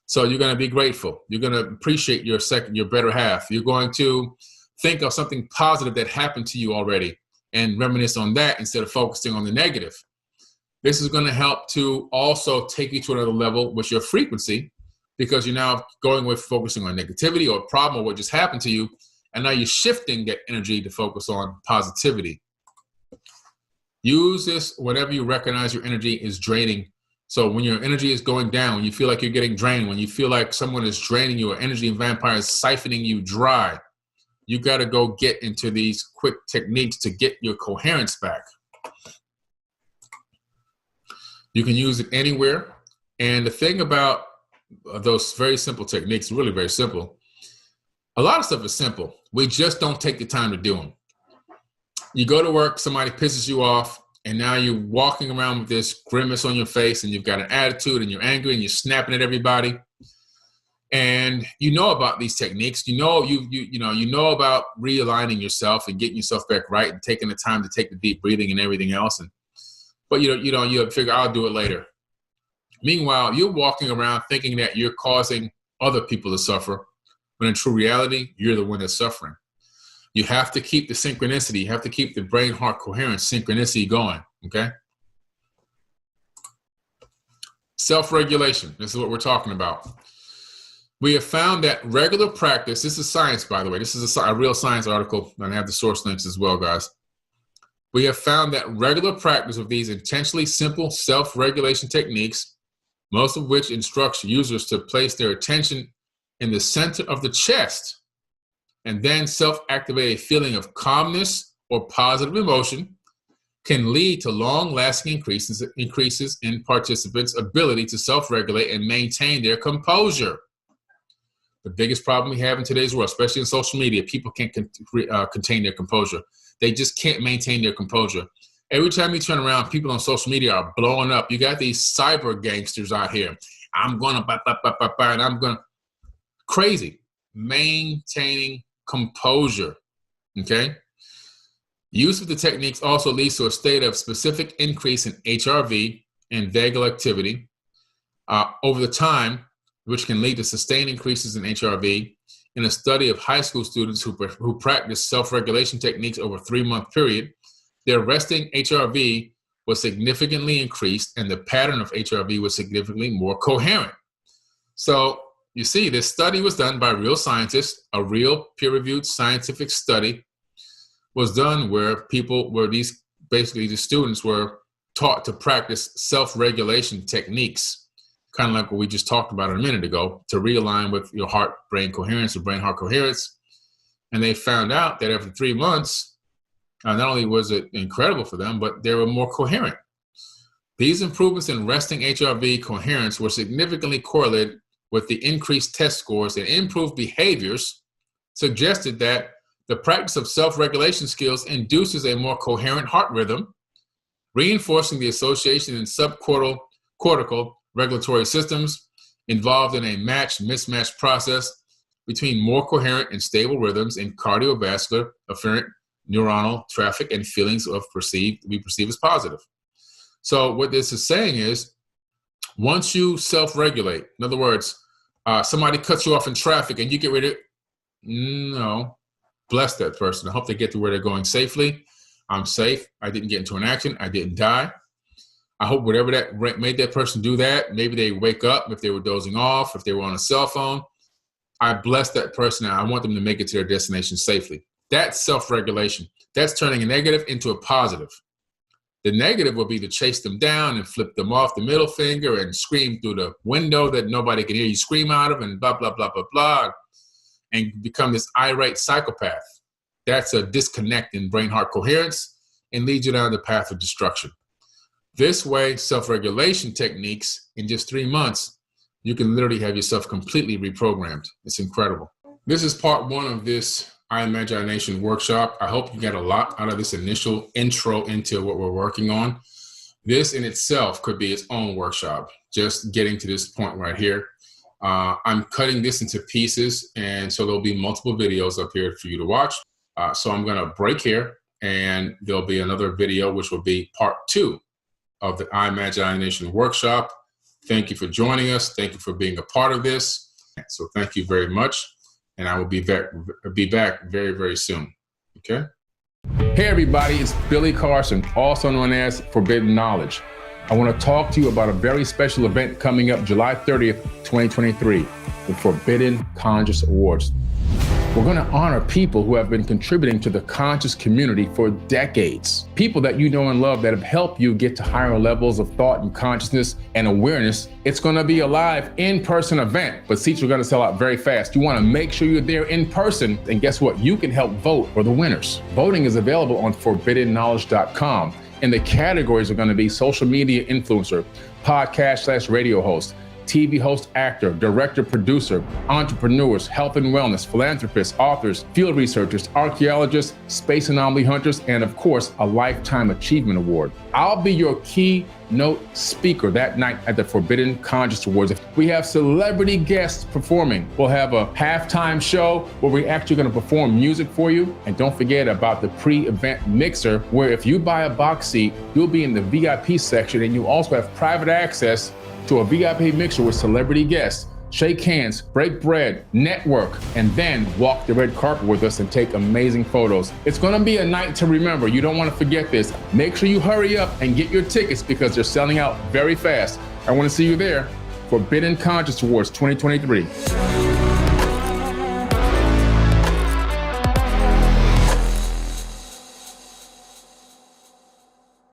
So you're going to be grateful. You're going to appreciate your better half. You're going to think of something positive that happened to you already and reminisce on that instead of focusing on the negative. This is going to help to also take you to another level with your frequency, because you're now going with focusing on negativity or a problem or what just happened to you. And now you're shifting that energy to focus on positivity. Use this whenever you recognize your energy is draining. So when your energy is going down, when you feel like you're getting drained, when you feel like someone is draining you or energy and vampire is siphoning you dry, you got to go get into these quick techniques to get your coherence back. You can use it anywhere. And the thing about those very simple techniques, really very simple, a lot of stuff is simple. We just don't take the time to do them. You go to work, somebody pisses you off, and now you're walking around with this grimace on your face, and you've got an attitude, and you're angry, and you're snapping at everybody. And you know about these techniques. You know about realigning yourself and getting yourself back right and taking the time to take the deep breathing and everything else. But you figure I'll do it later. Meanwhile, you're walking around thinking that you're causing other people to suffer, when in true reality, you're the one that's suffering. You have to keep the synchronicity. You have to keep the brain-heart coherence synchronicity going, okay? Self-regulation. This is what we're talking about. We have found that regular practice, this is science, by the way. This is a real science article, and I have the source links as well, guys. We have found that regular practice of these intentionally simple self-regulation techniques, most of which instructs users to place their attention in the center of the chest and then self-activate a feeling of calmness or positive emotion, can lead to long-lasting increases in participants' ability to self-regulate and maintain their composure. The biggest problem we have in today's world, especially in social media, people can't contain their composure. They just can't maintain their composure. Every time you turn around, people on social media are blowing up. You got these cyber gangsters out here. I'm going to, and I'm going to, crazy. Maintaining composure, okay? Use of the techniques also leads to a state of specific increase in HRV and vagal activity over the time, which can lead to sustained increases in HRV. In a study of high school students who practiced self-regulation techniques over a 3-month period, their resting HRV was significantly increased and the pattern of HRV was significantly more coherent. So you see, this study was done by real scientists. A real peer-reviewed scientific study was done where the students were taught to practice self-regulation techniques, kind of like what we just talked about a minute ago, to realign with your heart-brain coherence or brain-heart coherence. And they found out that after 3 months, not only was it incredible for them, but they were more coherent. These improvements in resting HRV coherence were significantly correlated with the increased test scores, and improved behaviors suggested that the practice of self-regulation skills induces a more coherent heart rhythm, reinforcing the association in subcortical regulatory systems involved in a match-mismatch process between more coherent and stable rhythms in cardiovascular, afferent neuronal traffic, and feelings of we perceive as positive. So what this is saying is, once you self-regulate, in other words, somebody cuts you off in traffic and you get rid of it, no, bless that person. I hope they get to where they're going safely. I'm safe. I didn't get into an accident. I didn't die. I hope whatever that made that person do that, maybe they wake up if they were dozing off, if they were on a cell phone. I bless that person and I want them to make it to their destination safely. That's self-regulation. That's turning a negative into a positive. The negative will be to chase them down and flip them off the middle finger and scream through the window that nobody can hear you scream out of and blah, blah, blah, blah, blah, and become this irate psychopath. That's a disconnect in brain-heart coherence and leads you down the path of destruction. This way, self-regulation techniques, in just 3 months, you can literally have yourself completely reprogrammed. It's incredible. This is part 1 of this imagination workshop. I hope you get a lot out of this initial intro into what we're working on. This in itself could be its own workshop, just getting to this point right here. I'm cutting this into pieces, and so there'll be multiple videos up here for you to watch. So I'm going to break here, and there'll be another video, which will be part 2 of the imagination workshop. Thank you for joining us. Thank you for being a part of this. So thank you very much. And I will be back very, very soon. Okay? Hey, everybody. It's Billy Carson, also known as Forbidden Knowledge. I want to talk to you about a very special event coming up July 30th, 2023, the Forbidden Conscious Awards. We're going to honor people who have been contributing to the conscious community for decades. People that you know and love that have helped you get to higher levels of thought and consciousness and awareness. It's going to be a live in-person event, but seats are going to sell out very fast. You want to make sure you're there in person, and guess what? You can help vote for the winners. Voting is available on forbiddenknowledge.com, and the categories are going to be social media influencer, podcast/radio host, TV host, actor, director, producer, entrepreneurs, health and wellness, philanthropists, authors, field researchers, archaeologists, space anomaly hunters, and of course, a Lifetime Achievement Award. I'll be your keynote speaker that night at the Forbidden Conscious Awards. We have celebrity guests performing. We'll have a halftime show where we're actually going to perform music for you. And don't forget about the pre-event mixer, where if you buy a box seat, you'll be in the VIP section, and you also have private access to a VIP mixer with celebrity guests, shake hands, break bread, network, and then walk the red carpet with us and take amazing photos. It's gonna be a night to remember. You don't wanna forget this. Make sure you hurry up and get your tickets because they're selling out very fast. I wanna see you there. Forbidden Conscious Awards 2023.